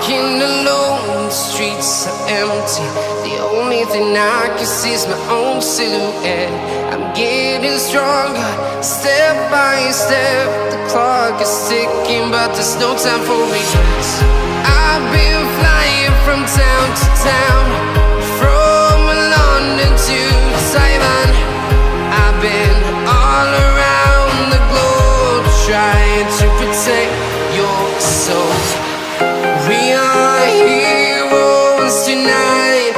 Walking alone, the streets are empty. The only thing I can see is my own silhouette. I'm getting stronger, step by step. The clock is ticking, but there's no time for regrets. I've been flying from town to town, from London to Taiwan. I've been all around the globe, trying to protect your soul. We are heroes tonight.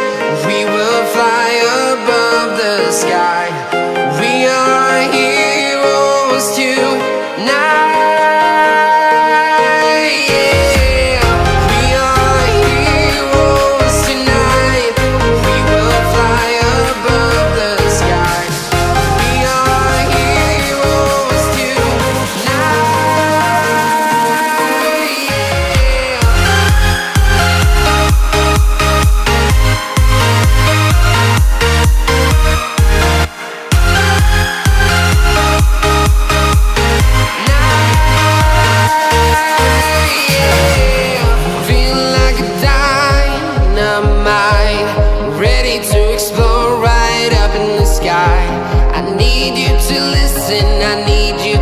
We will fly above the sky. We are heroes tonight. Yeah. We are heroes tonight. We will fly above the sky. We are heroes tonight. I need you to listen, I need you